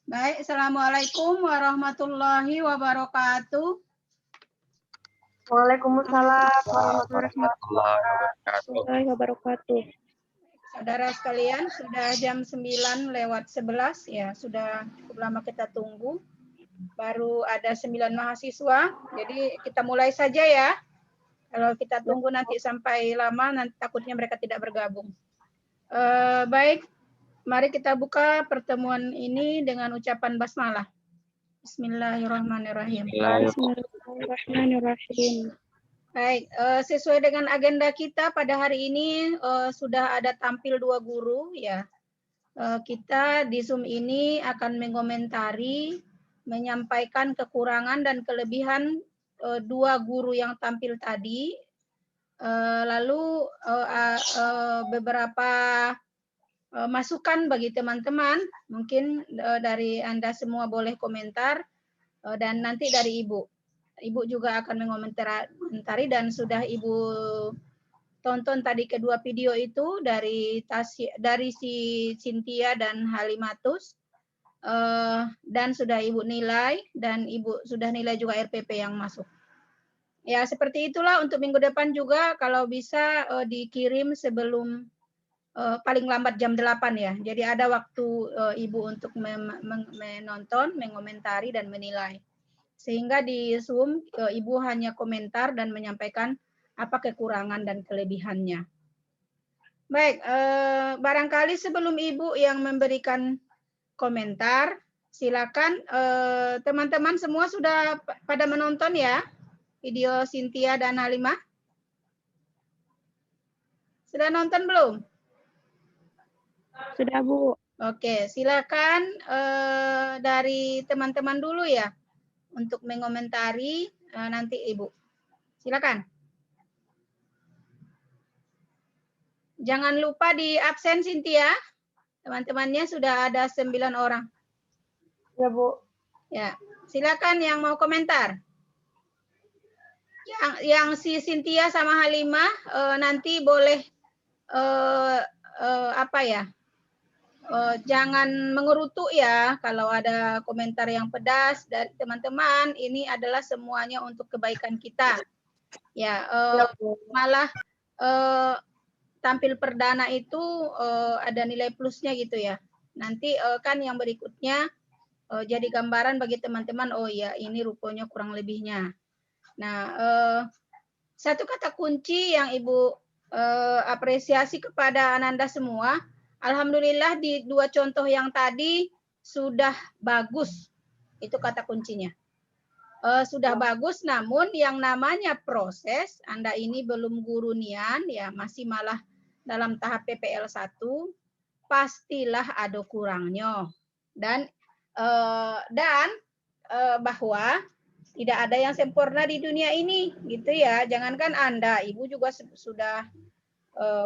Baik, Assalamualaikum warahmatullahi wabarakatuh. Waalaikumsalam warahmatullahi wabarakatuh. Saudara sekalian, sudah jam 9:11 ya, sudah cukup lama kita tunggu. Baru ada 9 mahasiswa, jadi kita mulai saja ya. Kalau kita tunggu nanti sampai lama, nanti takutnya mereka tidak bergabung. Baik, mari kita buka pertemuan ini dengan ucapan basmalah. Bismillahirrahmanirrahim. Bismillahirrahmanirrahim. Baik, sesuai dengan agenda kita pada hari ini sudah ada tampil 2 guru ya. Kita di Zoom ini akan mengomentari, menyampaikan kekurangan dan kelebihan 2 guru yang tampil tadi. Lalu beberapa masukan bagi teman-teman, mungkin dari Anda semua boleh komentar dan nanti dari Ibu. Ibu juga akan mengomentari dan sudah Ibu tonton tadi kedua video itu dari si Cynthia dan Halimatus dan sudah Ibu nilai dan Ibu sudah nilai juga RPP yang masuk. Ya seperti itulah untuk minggu depan juga kalau bisa dikirim sebelum paling lambat jam 8 ya. Jadi ada waktu Ibu untuk menonton, mengomentari dan menilai. Sehingga di Zoom Ibu hanya komentar dan menyampaikan apa kekurangan dan kelebihannya. Baik, barangkali sebelum Ibu yang memberikan komentar, silakan teman-teman semua sudah pada menonton ya video Cynthia dan Halimah? Sudah nonton belum? Sudah, Bu. Oke, silakan dari teman-teman dulu ya untuk mengomentari nanti Ibu. Silakan. Jangan lupa di absen Cynthia. Teman-temannya sudah ada 9 orang. Ya, Bu. Ya, silakan yang mau komentar. Yang si Cynthia sama Halimah nanti boleh apa ya? Jangan mengerutu ya kalau ada komentar yang pedas dari teman-teman. Ini adalah semuanya untuk kebaikan kita. Ya, malah tampil perdana itu ada nilai plusnya gitu ya. Nanti kan yang berikutnya jadi gambaran bagi teman-teman. Oh ya, ini rupanya kurang lebihnya. Nah, satu kata kunci yang Ibu apresiasi kepada Ananda semua. Alhamdulillah di 2 contoh yang tadi sudah bagus. Itu kata kuncinya. Sudah bagus, namun yang namanya proses, Anda ini belum guru nian, ya masih malah dalam tahap PPL 1, pastilah ada kurangnya. Dan bahwa tidak ada yang sempurna di dunia ini, gitu ya. Jangankan Anda, Ibu juga sudah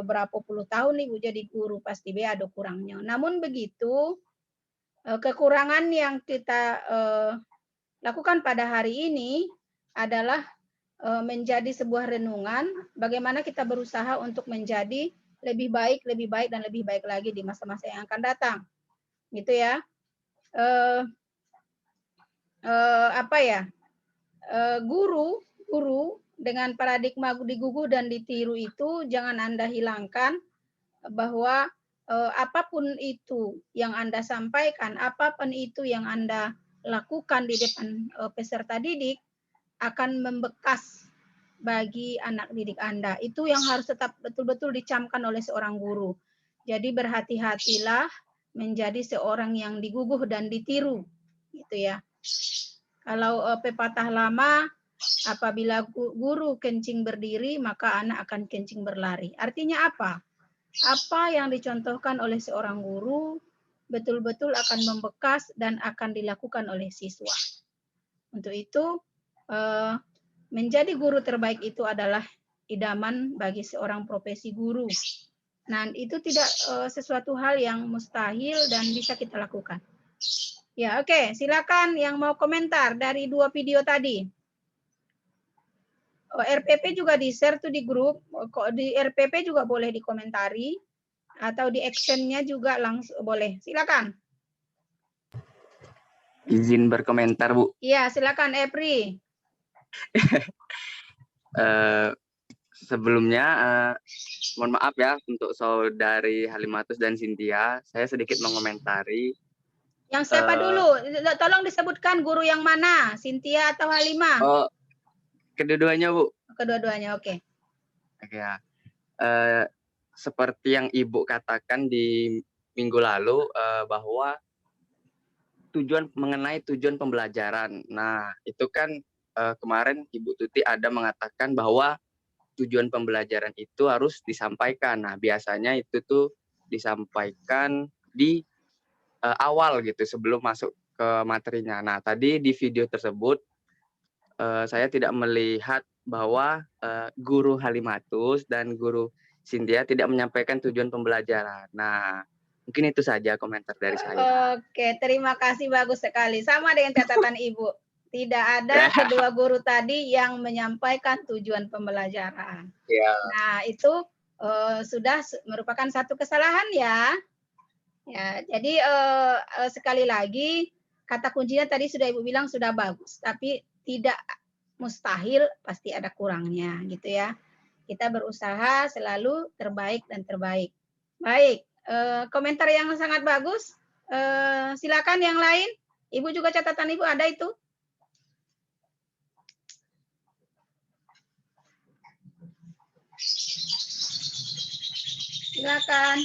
berapa puluh tahun Ibu jadi guru, pasti ada kurangnya. Namun begitu, kekurangan yang kita lakukan pada hari ini adalah menjadi sebuah renungan bagaimana kita berusaha untuk menjadi lebih baik, dan lebih baik lagi di masa-masa yang akan datang. Gitu ya. Guru dengan paradigma digugu dan ditiru itu jangan Anda hilangkan bahwa apapun itu yang Anda sampaikan, apapun itu yang Anda lakukan di depan peserta didik akan membekas bagi anak didik Anda. Itu yang harus tetap betul-betul dicamkan oleh seorang guru. Jadi berhati-hatilah menjadi seorang yang diguguh dan ditiru, gitu ya. Kalau pepatah lama, apabila guru kencing berdiri, maka anak akan kencing berlari. Artinya apa? Apa yang dicontohkan oleh seorang guru betul-betul akan membekas dan akan dilakukan oleh siswa. Untuk itu, menjadi guru terbaik itu adalah idaman bagi seorang profesi guru. Nah, itu tidak sesuatu hal yang mustahil dan bisa kita lakukan. Ya, oke. Silakan yang mau komentar dari 2 video tadi. RPP juga di-share tuh di grup. Di RPP juga boleh dikomentari atau di action-nya juga langsung boleh. Silakan. Izin berkomentar, Bu. Iya, silakan Epri. Sebelumnya, mohon maaf ya untuk saudari Halimatus dan Cynthia. Saya sedikit mengomentari. Yang siapa dulu? Tolong disebutkan guru yang mana, Cynthia atau Halimah? Oh, kedua-duanya, Bu. Kedua-duanya, oke. Oke ya. Seperti yang Ibu katakan di minggu lalu, bahwa mengenai tujuan pembelajaran. Nah, itu kan kemarin Ibu Tuti ada mengatakan bahwa tujuan pembelajaran itu harus disampaikan. Nah, biasanya itu tuh disampaikan di awal gitu sebelum masuk ke materinya. Nah, tadi di video tersebut saya tidak melihat bahwa guru Halimatus dan guru Cynthia tidak menyampaikan tujuan pembelajaran. Nah, mungkin itu saja komentar dari saya. Oke, terima kasih, bagus sekali. Sama dengan catatan Ibu. Tidak ada kedua guru tadi yang menyampaikan tujuan pembelajaran. Ya. Nah, itu sudah merupakan satu kesalahan ya. Ya, jadi sekali lagi kata kuncinya tadi sudah Ibu bilang sudah bagus, tapi tidak mustahil, pasti ada kurangnya gitu ya. Kita berusaha selalu terbaik dan terbaik. Baik, komentar yang sangat bagus. Silakan yang lain. Ibu juga catatan Ibu ada itu. Silakan.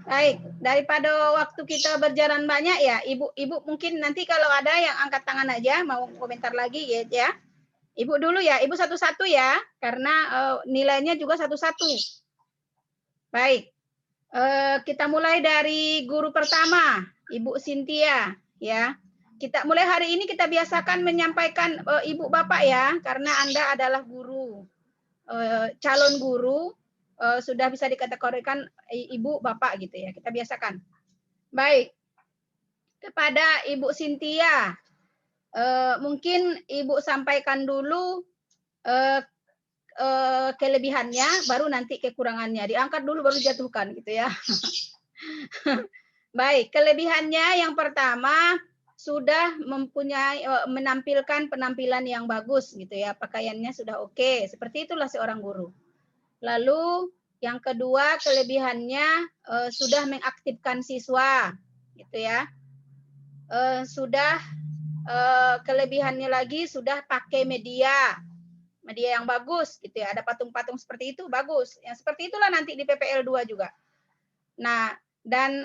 Baik, daripada waktu kita berjalan banyak ya, Ibu mungkin nanti kalau ada yang angkat tangan aja mau komentar lagi ya. Ibu dulu ya, Ibu satu-satu ya, karena nilainya juga satu-satu. Baik, kita mulai dari guru pertama, Ibu Cynthia ya. Kita mulai hari ini kita biasakan menyampaikan Ibu Bapak ya, karena Anda adalah guru, calon guru. Sudah bisa dikategorikan Ibu, Bapak gitu ya. Kita biasakan. Baik. Kepada Ibu Cynthia, mungkin Ibu sampaikan dulu kelebihannya, baru nanti kekurangannya. Diangkat dulu baru dijatuhkan gitu ya. Baik, kelebihannya yang pertama sudah mempunyai menampilkan penampilan yang bagus gitu ya. Pakaiannya sudah oke. Seperti itulah seorang guru. Lalu yang kedua kelebihannya sudah mengaktifkan siswa, gitu ya. Sudah kelebihannya lagi sudah pakai media yang bagus, gitu ya. Ada patung-patung seperti itu bagus. Yang seperti itulah nanti di PPL 2 juga. Nah, dan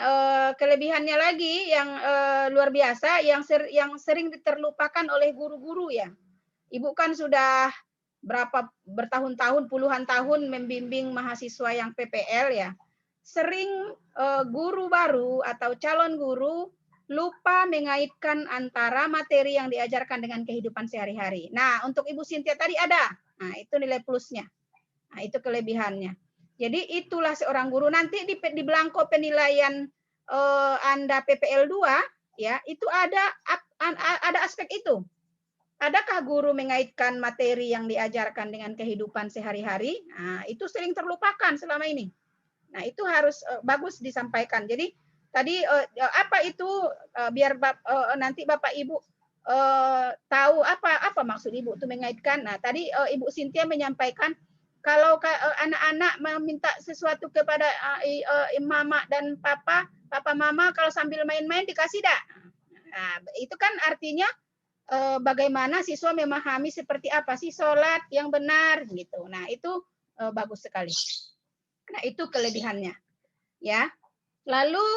kelebihannya lagi yang luar biasa, yang sering terlupakan oleh guru-guru ya. Ibu kan sudah bertahun-tahun, puluhan tahun membimbing mahasiswa yang PPL ya, sering guru baru atau calon guru lupa mengaitkan antara materi yang diajarkan dengan kehidupan sehari-hari. Nah, untuk Ibu Cynthia tadi ada. Nah, itu nilai plusnya. Nah, itu kelebihannya. Jadi itulah seorang guru. Nanti di belangko penilaian Anda PPL 2 ya, itu ada aspek itu. Adakah guru mengaitkan materi yang diajarkan dengan kehidupan sehari-hari? Nah, itu sering terlupakan selama ini. Nah, itu harus bagus disampaikan. Jadi tadi apa itu biar nanti Bapak Ibu tahu apa maksud Ibu itu mengaitkan. Nah, tadi Ibu Cynthia menyampaikan kalau anak-anak meminta sesuatu kepada mama dan papa mama kalau sambil main-main dikasih dah. Nah, itu kan artinya bagaimana siswa memahami seperti apa sih sholat yang benar gitu. Nah, itu bagus sekali. Nah, itu kelebihannya. Ya. Lalu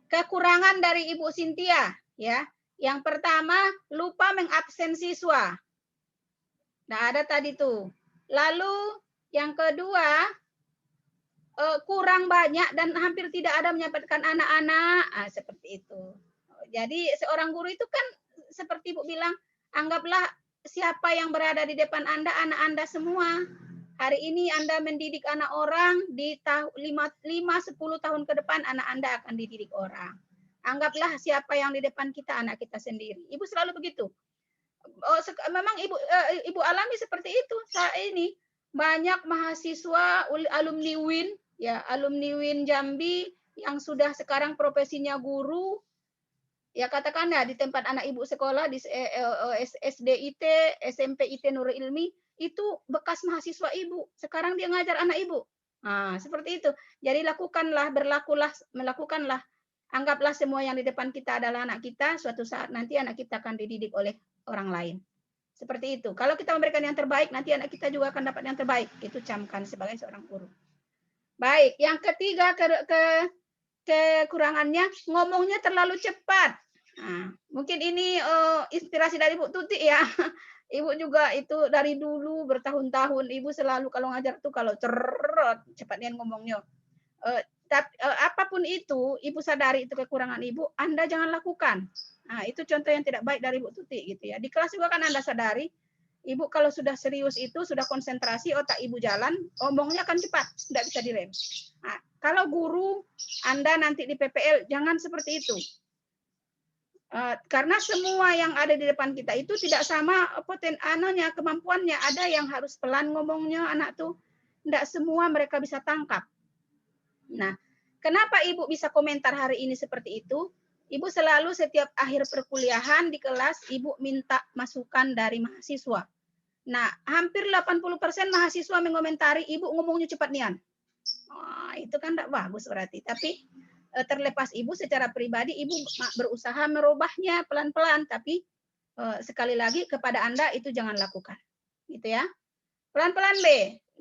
kekurangan dari Ibu Cynthia ya. Yang pertama, lupa mengabsen siswa. Nah, ada tadi tuh. Lalu yang kedua, kurang banyak dan hampir tidak ada menyampaikan anak-anak. Nah, seperti itu. Jadi seorang guru itu kan seperti Ibu bilang, anggaplah siapa yang berada di depan Anda, anak Anda semua. Hari ini Anda mendidik anak orang, di 5-10 tahun ke depan anak Anda akan dididik orang. Anggaplah siapa yang di depan kita, anak kita sendiri. Ibu selalu begitu. Memang Ibu alami seperti itu saat ini. banyak mahasiswa alumni UIN, ya alumni UIN Jambi yang sudah sekarang profesinya guru. Ya katakan ya di tempat anak ibu sekolah di SDIT, SMP IT Nurul Ilmi itu bekas mahasiswa ibu. Sekarang dia ngajar anak ibu. Nah, seperti itu. Jadi melakukanlah. Anggaplah semua yang di depan kita adalah anak kita. Suatu saat nanti anak kita akan dididik oleh orang lain. Seperti itu. Kalau kita memberikan yang terbaik, nanti anak kita juga akan dapat yang terbaik. Itu camkan sebagai seorang guru. Baik, yang ketiga kekurangannya ngomongnya terlalu cepat. Nah, mungkin ini inspirasi dari Bu Tuti ya. Ibu juga itu dari dulu bertahun-tahun ibu selalu kalau ngajar tuh kalau cepatnya ngomongnya. Tapi apapun itu, ibu sadari itu kekurangan ibu, Anda jangan lakukan. Nah, itu contoh yang tidak baik dari Bu Tuti gitu ya. Di kelas juga kan Anda sadari, ibu kalau sudah serius itu, sudah konsentrasi, otak ibu jalan, omongnya akan cepat, tidak bisa direm. Nah, kalau guru Anda nanti di PPL, jangan seperti itu. Karena semua yang ada di depan kita itu tidak sama kemampuannya. Ada yang harus pelan ngomongnya anak tuh, tidak semua mereka bisa tangkap. Nah, kenapa ibu bisa komentar hari ini seperti itu? Ibu selalu setiap akhir perkuliahan di kelas, ibu minta masukan dari mahasiswa. Nah, hampir 80% mahasiswa mengomentari ibu ngomongnya cepat nian. Itu kan tidak bagus berarti. Tapi terlepas ibu secara pribadi, ibu berusaha merubahnya pelan-pelan. Tapi sekali lagi kepada Anda itu jangan lakukan. Gitu ya. Pelan-pelan B.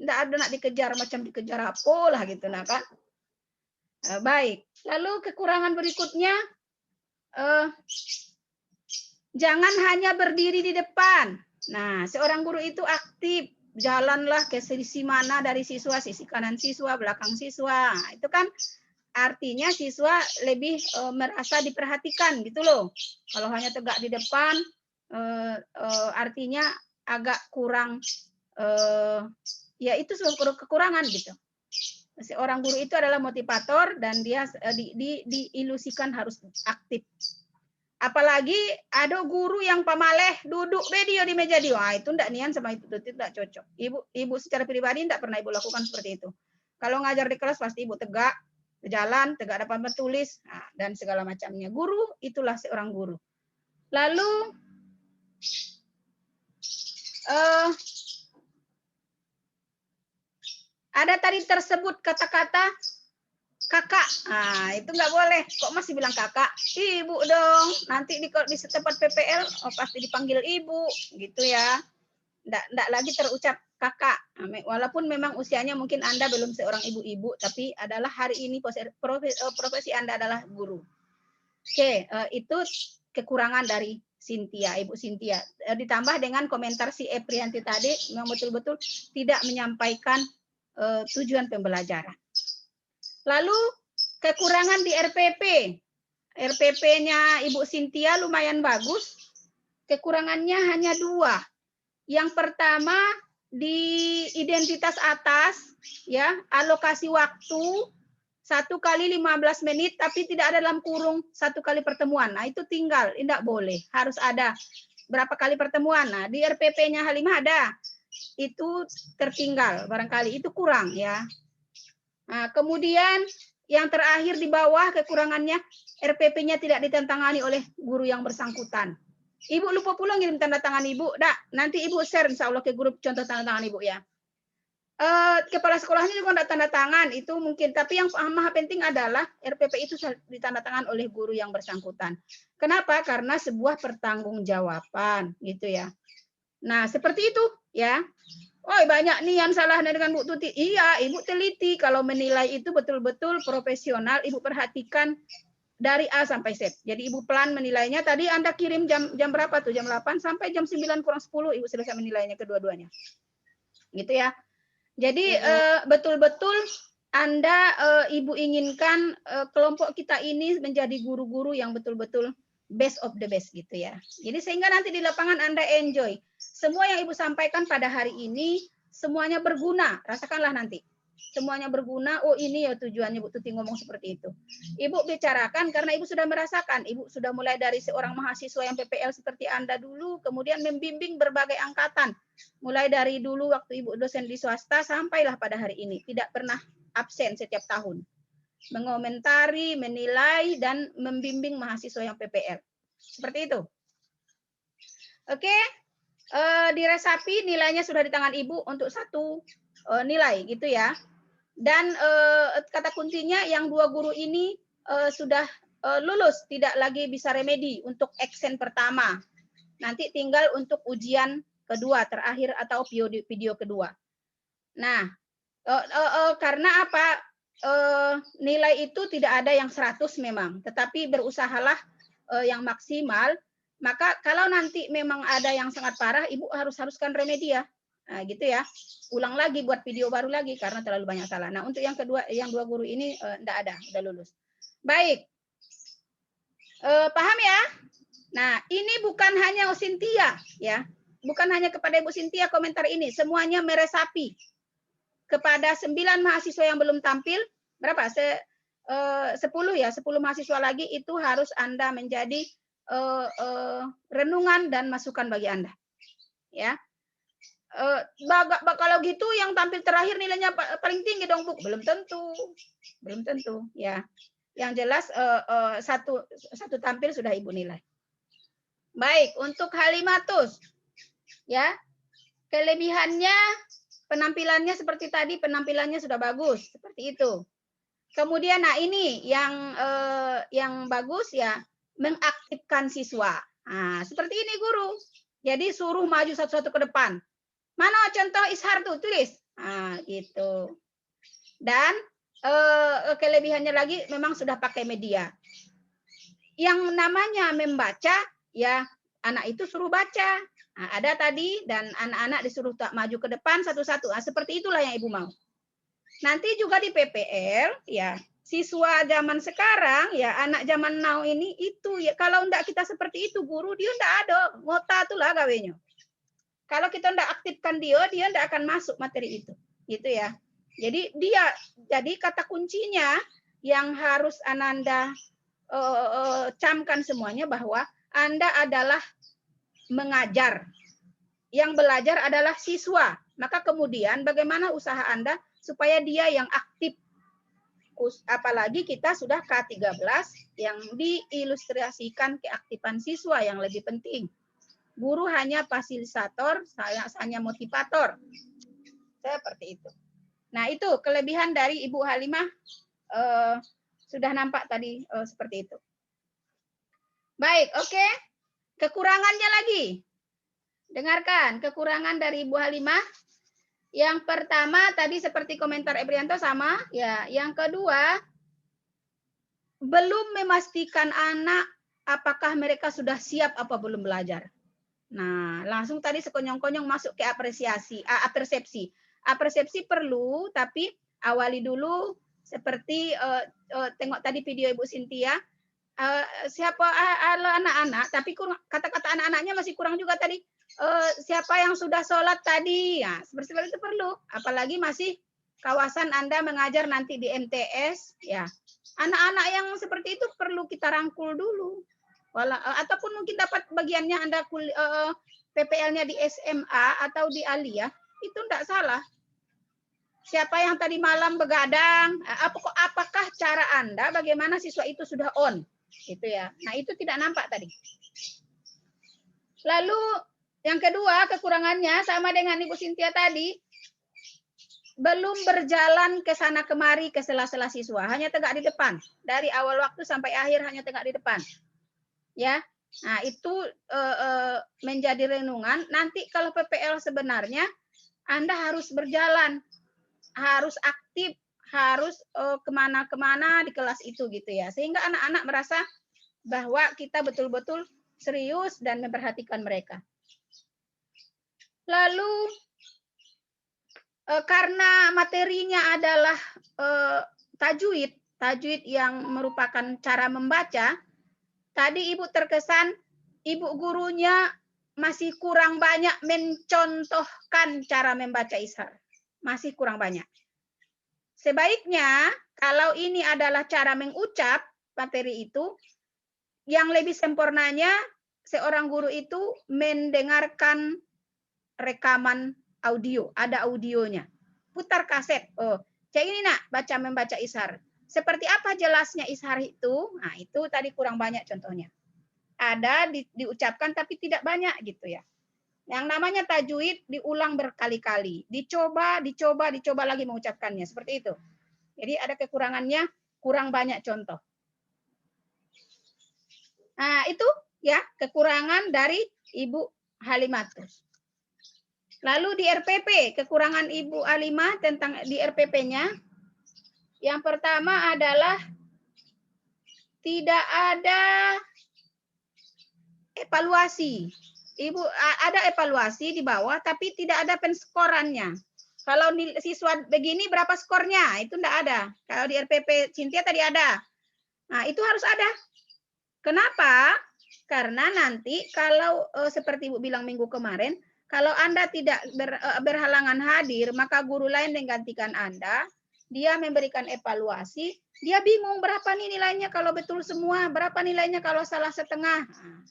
Tidak ada nak dikejar macam dikejar apa lah gitu. Nah, Kak. Baik. Lalu kekurangan berikutnya, jangan hanya berdiri di depan. Nah, seorang guru itu aktif, jalanlah ke sisi mana dari siswa, sisi kanan siswa, belakang siswa. Nah, itu kan artinya siswa lebih merasa diperhatikan gitu loh. Kalau hanya tegak di depan, artinya agak kurang, ya itu suatu kekurangan gitu. Seorang guru itu adalah motivator dan dia diilusikan harus aktif. Apalagi ada guru yang pamaleh duduk video di meja dia. Wah, itu enggak nian sama itu tidak cocok. Ibu secara pribadi enggak pernah ibu lakukan seperti itu. Kalau ngajar di kelas pasti ibu tegak, jalan, tegak dapat menulis, dan segala macamnya. Guru itulah seorang guru. Lalu ada tadi tersebut kata-kata kakak. Nah, itu nggak boleh. Kok masih bilang kakak? Ibu dong. Nanti di tempat PPL pasti dipanggil ibu, gitu ya. Nggak lagi terucap kakak. Walaupun memang usianya mungkin Anda belum seorang ibu-ibu, tapi adalah hari ini profesi Anda adalah guru. Oke, itu kekurangan dari Cynthia, Ibu Cynthia. Ditambah dengan komentar si Eprianti tadi, yang betul-betul tidak menyampaikan tujuan pembelajaran. Lalu kekurangan di RPP. RPP-nya Ibu Cynthia lumayan bagus. Kekurangannya hanya 2. Yang pertama di identitas atas, ya, alokasi waktu 1 kali 15 menit, tapi tidak ada dalam kurung 1 kali pertemuan. Nah, itu tinggal, tidak boleh. Harus ada berapa kali pertemuan. Nah, di RPP-nya Halimah ada. Itu tertinggal, barangkali itu kurang ya. Nah, kemudian yang terakhir di bawah kekurangannya, RPP-nya tidak ditantangani oleh guru yang bersangkutan. Ibu lupa pula ngirim tanda tangan ibu. Nanti ibu share insya Allah ke grup contoh tanda tangan ibu ya. Kepala sekolahnya juga tidak tanda tangan, itu mungkin. Tapi yang maha penting adalah RPP itu ditanda tangan oleh guru yang bersangkutan. Kenapa? Karena sebuah pertanggungjawaban, gitu ya. Nah, seperti itu ya. Oh, banyak nih yang salah dengan Bu Tuti. Iya, Ibu teliti kalau menilai itu betul-betul profesional, Ibu perhatikan dari A sampai Z. Jadi Ibu pelan menilainya. Tadi Anda kirim jam berapa tuh? Jam 8 sampai jam 9 kurang 10 Ibu selesai menilainya kedua-duanya. Gitu ya. Jadi betul-betul Anda Ibu inginkan kelompok kita ini menjadi guru-guru yang betul-betul best of the best gitu ya. Jadi sehingga nanti di lapangan Anda enjoy. Semua yang Ibu sampaikan pada hari ini semuanya berguna. Rasakanlah nanti. semuanya berguna. Oh ini ya tujuannya Bu Tuti ngomong seperti itu. Ibu bicarakan karena Ibu sudah merasakan. Ibu sudah mulai dari seorang mahasiswa yang PPL seperti Anda dulu, kemudian membimbing berbagai angkatan. Mulai dari dulu waktu Ibu dosen di swasta sampailah pada hari ini. Tidak pernah absen setiap tahun. Mengomentari, menilai, dan membimbing mahasiswa yang PPL. Seperti itu. Oke, di Resapi nilainya sudah di tangan Ibu untuk 1 nilai gitu ya. Dan kata kuncinya yang 2 guru ini sudah lulus, tidak lagi bisa remedi untuk eksen pertama. Nanti tinggal untuk ujian kedua terakhir atau video kedua. Nah, karena apa? Nilai itu tidak ada yang 100 memang, tetapi berusahalah yang maksimal. Maka kalau nanti memang ada yang sangat parah, Ibu haruskan remedi ya. Nah, gitu ya. Ulang lagi, buat video baru lagi karena terlalu banyak salah. Nah, untuk yang kedua, yang 2 guru ini enggak ada, udah lulus. Baik. Paham ya? Nah, ini bukan hanya Cynthia ya. Bukan hanya kepada Ibu Cynthia komentar ini, semuanya meresapi. Kepada 9 mahasiswa yang belum tampil, berapa? 10 ya, 10 mahasiswa lagi itu harus Anda menjadi renungan dan masukan bagi Anda. Ya. Kalau gitu yang tampil terakhir nilainya paling tinggi dong, Bu. Belum tentu. Belum tentu, ya. Yang jelas satu tampil sudah Ibu nilai. Baik, untuk Halimatus. Ya. Kelebihannya penampilannya seperti tadi, penampilannya sudah bagus, seperti itu. Kemudian nah ini yang bagus ya, mengaktifkan siswa. Nah, seperti ini guru. Jadi suruh maju satu-satu ke depan. Mana contoh Ishar tuh, tulis. Nah, gitu. Dan kelebihannya lagi memang sudah pakai media. Yang namanya membaca ya, anak itu suruh baca. Nah, ada tadi dan anak-anak disuruh tak maju ke depan satu-satu. Nah, seperti itulah yang Ibu mau. Nanti juga di PPL ya, siswa zaman sekarang ya, anak zaman now ini itu ya, kalau enggak kita seperti itu guru, dia enggak ada ngota itulah gawenya. Kalau kita enggak aktifkan dia enggak akan masuk materi itu. Gitu ya. Jadi kata kuncinya yang harus Ananda camkan semuanya bahwa Anda adalah mengajar. Yang belajar adalah siswa. Maka kemudian bagaimana usaha Anda supaya dia yang aktif. Apalagi kita sudah K13 yang diilustrasikan keaktifan siswa yang lebih penting. Guru hanya fasilitator, saya hanya motivator. Seperti itu. Nah, itu kelebihan dari Ibu Halimah sudah nampak tadi seperti itu. Baik, oke. Kekurangannya lagi. Dengarkan kekurangan dari Ibu Halimah. Yang pertama tadi seperti komentar Ebrianto sama. Ya, yang kedua belum memastikan anak apakah mereka sudah siap apa belum belajar. Nah, langsung tadi sekonyong-konyong masuk ke persepsi. Persepsi perlu, tapi awali dulu seperti tengok tadi video Ibu Cynthia. Siapa anak-anak, tapi kata-kata anak-anaknya masih kurang juga tadi. Siapa yang sudah sholat tadi, ya seperti itu perlu. Apalagi masih kawasan Anda mengajar nanti di MTS, ya anak-anak yang seperti itu perlu kita rangkul dulu. Ataupun mungkin dapat bagiannya Anda PPL-nya di SMA atau di Aliyah, itu tidak salah. Siapa yang tadi malam begadang, apakah cara Anda, bagaimana siswa itu sudah on, gitu ya. Nah itu tidak nampak tadi. Lalu yang kedua kekurangannya sama dengan Ibu Cynthia tadi, belum berjalan ke sana kemari ke sela-sela siswa, hanya tegak di depan. Dari awal waktu sampai akhir hanya tegak di depan. Ya. Nah, itu menjadi renungan. Nanti kalau PPL sebenarnya Anda harus berjalan, harus aktif, harus kemana-kemana di kelas itu gitu ya. Sehingga anak-anak merasa bahwa kita betul-betul serius dan memperhatikan mereka. Lalu karena materinya adalah tajwid yang merupakan cara membaca, tadi Ibu terkesan Ibu gurunya masih kurang banyak mencontohkan cara membaca ishar. Masih kurang banyak. sebaiknya kalau ini adalah cara mengucap materi itu, yang lebih sempurnanya seorang guru itu mendengarkan rekaman audio, ada audionya. Putar kaset. Oh, cek ini nak, membaca ishar. Seperti apa jelasnya ishar itu? Nah, itu tadi kurang banyak contohnya. Ada diucapkan tapi tidak banyak gitu ya. Yang namanya tajwid diulang berkali-kali, dicoba lagi mengucapkannya, seperti itu. Jadi ada kekurangannya, kurang banyak contoh. Nah, itu ya kekurangan dari Ibu Halimatus. Lalu di RPP, kekurangan Ibu Halimah tentang di RPP-nya, yang pertama adalah tidak ada evaluasi. Ibu ada evaluasi di bawah, tapi tidak ada penskorannya. Kalau siswa begini berapa skornya? Itu enggak ada. Kalau di RPP Cynthia tadi ada. Nah, itu harus ada. Kenapa? Karena nanti kalau seperti Ibu bilang minggu kemarin, kalau Anda tidak berhalangan hadir, maka guru lain menggantikan Anda, dia memberikan evaluasi, dia bingung berapa nih nilainya kalau betul semua, berapa nilainya kalau salah setengah. Nah,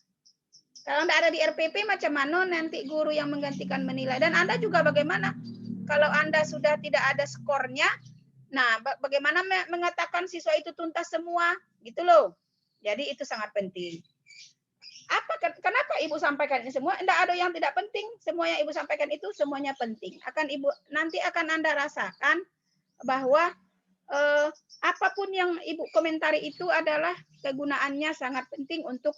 kalau Anda ada di RPP, macam mana nanti guru yang menggantikan menilai? Dan Anda juga bagaimana? Kalau Anda sudah tidak ada skornya, nah bagaimana mengatakan siswa itu tuntas semua? Gitu loh. Jadi itu sangat penting. Kenapa Ibu sampaikan ini semua? Tidak ada yang tidak penting. Semua yang Ibu sampaikan itu semuanya penting. Nanti akan Anda rasakan bahwa apapun yang Ibu komentari itu adalah kegunaannya sangat penting untuk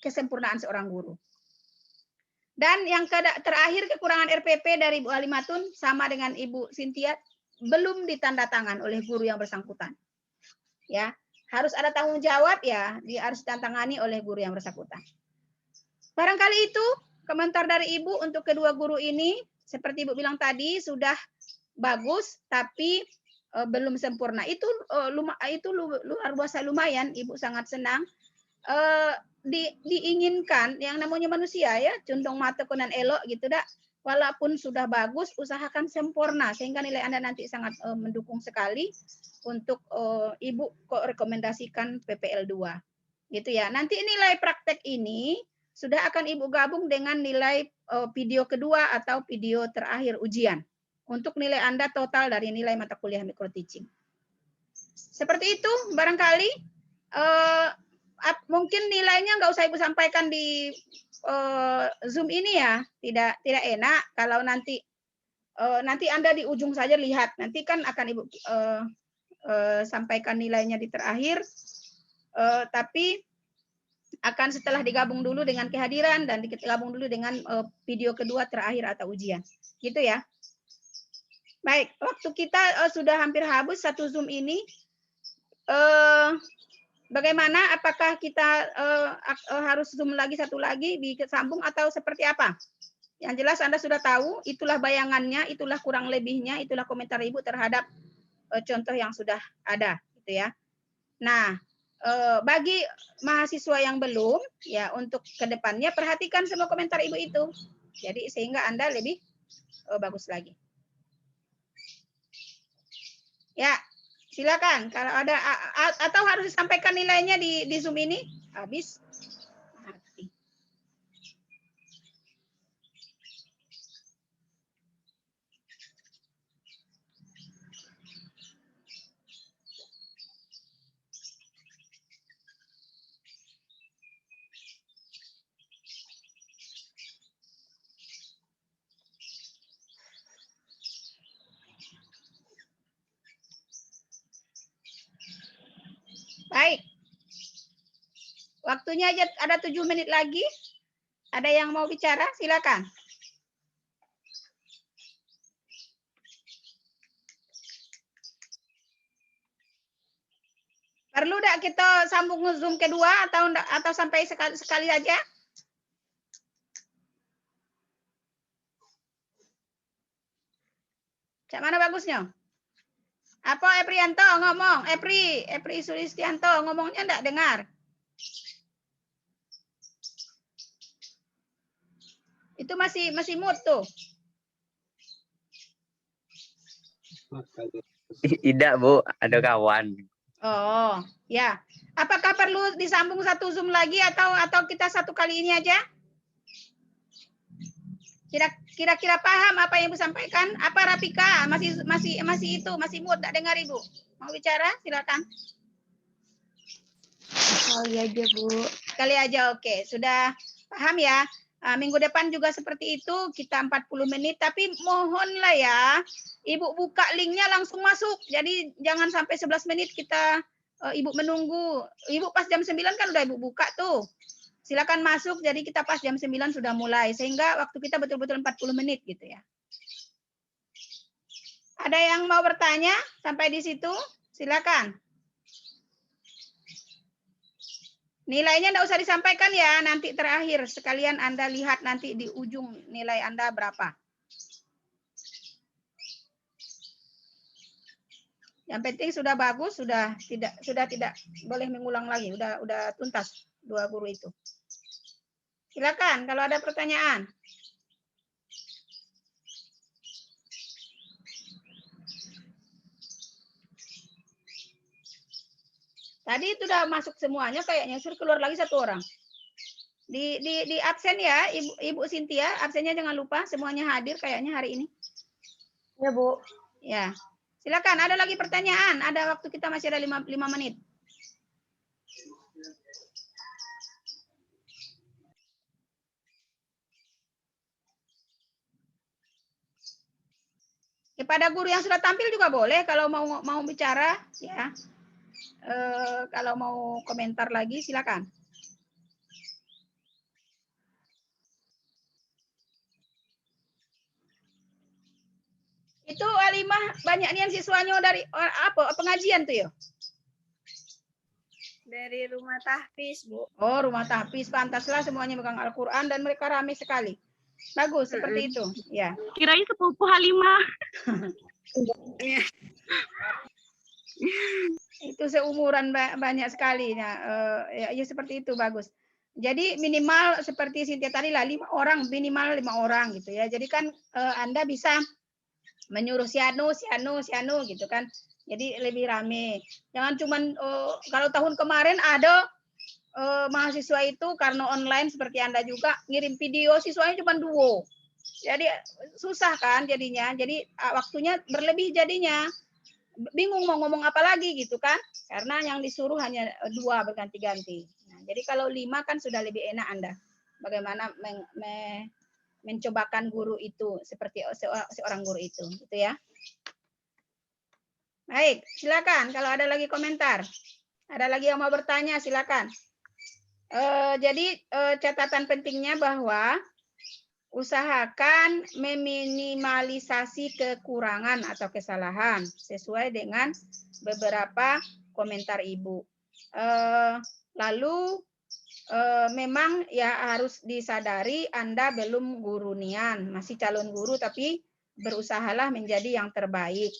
kesempurnaan seorang guru. Dan yang terakhir kekurangan RPP dari Ibu Halimatun sama dengan Ibu Cynthia, belum ditandatangan oleh guru yang bersangkutan. Ya, harus ada tanggung jawab ya, harus ditantangani oleh guru yang bersangkutan. Barangkali itu komentar dari Ibu untuk kedua guru ini. Seperti Ibu bilang tadi sudah bagus, tapi belum sempurna. Itu luar biasa lumayan. Ibu sangat senang. Diinginkan yang namanya manusia ya, condong mata konan elok gitu dak. Walaupun sudah bagus, usahakan sempurna sehingga nilai Anda nanti sangat mendukung sekali untuk Ibu rekomendasikan PPL 2. Gitu ya. Nanti nilai praktek ini sudah akan Ibu gabung dengan nilai video kedua atau video terakhir ujian untuk nilai Anda total dari nilai mata kuliah micro teaching. Seperti itu barangkali mungkin nilainya nggak usah Ibu sampaikan di Zoom ini ya, tidak enak kalau nanti Anda di ujung saja lihat, nanti kan akan Ibu sampaikan nilainya di terakhir, tapi akan setelah digabung dulu dengan kehadiran dan digabung dulu dengan video kedua terakhir atau ujian, gitu ya. Baik, waktu kita sudah hampir habis satu Zoom ini. Bagaimana? Apakah kita harus Zoom lagi satu lagi disambung atau seperti apa? Yang jelas Anda sudah tahu, itulah bayangannya, itulah kurang lebihnya, itulah komentar Ibu terhadap contoh yang sudah ada, gitu ya. Nah, bagi mahasiswa yang belum, ya untuk kedepannya perhatikan semua komentar Ibu itu, jadi sehingga Anda lebih bagus lagi. Ya. Silakan kalau ada atau harus disampaikan nilainya di Zoom ini habis. Baik. Waktunya aja ada 7 menit lagi. Ada yang mau bicara? Silakan. Perlu enggak kita sambung Zoom kedua atau sampai sekali aja? Cak mana bagusnya? Apa Eprianto ngomong? Epri Sulistianto ngomongnya enggak dengar. Itu masih mute tuh. Tidak, Bu, ada kawan. Oh, ya. Apakah perlu disambung satu Zoom lagi atau kita satu kali ini aja? Kira-kira paham apa yang Ibu sampaikan? Apa Rapika? Masih mute, tak dengar Ibu. Mau bicara? Silakan. Kali aja, Bu. Sekali aja, oke. Sudah paham ya? Minggu depan juga seperti itu, kita 40 menit. Tapi mohonlah ya, Ibu buka linknya langsung masuk. Jadi jangan sampai 11 menit kita Ibu menunggu. Ibu pas jam 9 kan udah Ibu buka tuh. Silakan masuk, jadi kita pas jam 9 sudah mulai. Sehingga waktu kita betul-betul 40 menit gitu ya. Ada yang mau bertanya sampai di situ? Silakan. Nilainya enggak usah disampaikan ya, nanti terakhir. Sekalian Anda lihat nanti di ujung nilai Anda berapa. Yang penting sudah bagus, sudah tidak boleh mengulang lagi, udah tuntas 2 guru itu. Silakan kalau ada pertanyaan. Tadi itu udah masuk semuanya kayaknya, suruh keluar lagi 1 orang. Di absen ya, Ibu Cynthia, absennya jangan lupa semuanya hadir kayaknya hari ini. Ya, Bu. Ya. Silakan, ada lagi pertanyaan? Ada waktu kita masih ada 5 menit. Kepada guru yang sudah tampil juga boleh kalau mau bicara ya. Kalau mau komentar lagi silakan. Itu Alimah banyak nih siswanya dari apa pengajian tuh ya? Dari rumah tahfiz, Bu. Oh, rumah tahfiz, pantaslah semuanya megang Al-Qur'an dan mereka ramai sekali. Bagus seperti itu, ya. Kirain sepupu Halimah. Itu seumuran banyak sekali. Nah, ya seperti itu bagus. Jadi minimal seperti Cynthia tadi lah 5 orang, minimal 5 orang gitu ya. Jadi kan Anda bisa menyuruh si anu gitu kan. Jadi lebih rame. Jangan cuman kalau tahun kemarin ada mahasiswa itu karena online seperti Anda juga ngirim video siswanya cuma 2. Jadi susah kan jadinya. Jadi waktunya berlebih jadinya. Bingung mau ngomong apa lagi gitu kan. Karena yang disuruh hanya 2 berganti-ganti. Nah, jadi kalau 5 kan sudah lebih enak Anda. Bagaimana mencobakan guru itu seperti seorang guru itu gitu ya. Baik, silakan kalau ada lagi komentar. Ada lagi yang mau bertanya silakan. Jadi catatan pentingnya bahwa usahakan meminimalisasi kekurangan atau kesalahan sesuai dengan beberapa komentar Ibu. Lalu memang ya harus disadari Anda belum guru nian, masih calon guru tapi berusahalah menjadi yang terbaik.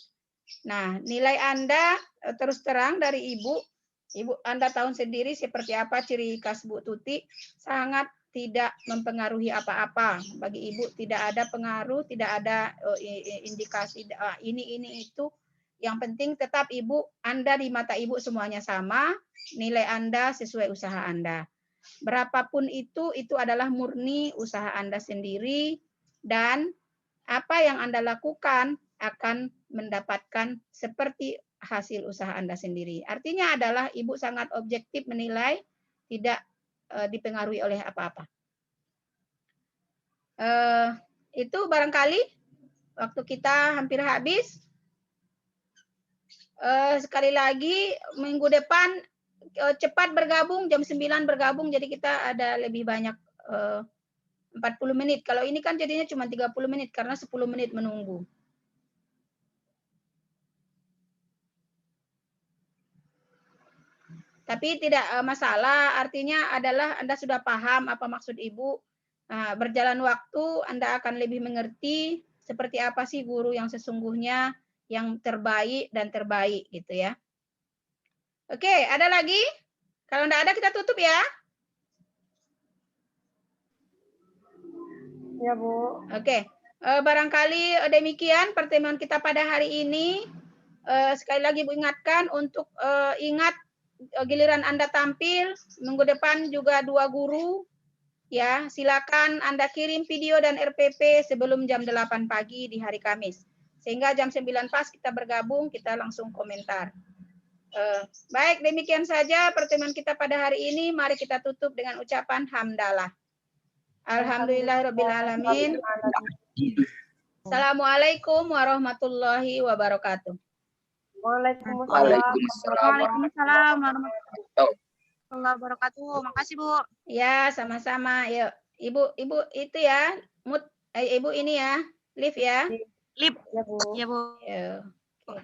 Nah, nilai Anda terus terang dari Ibu Anda tahu sendiri seperti apa ciri khas Bu Tuti, sangat tidak mempengaruhi apa-apa. Bagi Ibu tidak ada pengaruh, tidak ada indikasi ini itu. Yang penting tetap Anda di mata Ibu semuanya sama, nilai Anda sesuai usaha Anda. Berapapun itu adalah murni usaha Anda sendiri dan apa yang Anda lakukan akan mendapatkan seperti hasil usaha Anda sendiri. Artinya adalah Ibu sangat objektif menilai, tidak dipengaruhi oleh apa-apa. Itu barangkali waktu kita hampir habis. Sekali lagi minggu depan cepat bergabung, jam 9 bergabung, jadi kita ada lebih banyak 40 menit. Kalau ini kan jadinya cuma 30 menit karena 10 menit menunggu. Tapi tidak masalah, artinya adalah Anda sudah paham apa maksud Ibu. Nah, berjalan waktu Anda akan lebih mengerti seperti apa sih guru yang sesungguhnya, yang terbaik dan terbaik gitu ya. Oke, ada lagi? Kalau enggak ada kita tutup ya. Ya, Bu. Oke, barangkali demikian pertemuan kita pada hari ini. sekali lagi Bu ingatkan untuk ingat giliran Anda tampil, minggu depan juga 2 guru. Ya, silakan Anda kirim video dan RPP sebelum jam 8 pagi di hari Kamis. Sehingga jam 9 pas kita bergabung, kita langsung komentar. Baik, demikian saja pertemuan kita pada hari ini. Mari kita tutup dengan ucapan hamdalah. Alhamdulillahirrabbilalamin. Assalamualaikum warahmatullahi wabarakatuh. Waalaikumsalam warahmatullahi wabarakatuh. Makasih, Bu. Ya, sama-sama. Yuk, Ibu itu ya, Ibu ini ya, live ya. Lip. Ya, Bu. Yuk. Oke.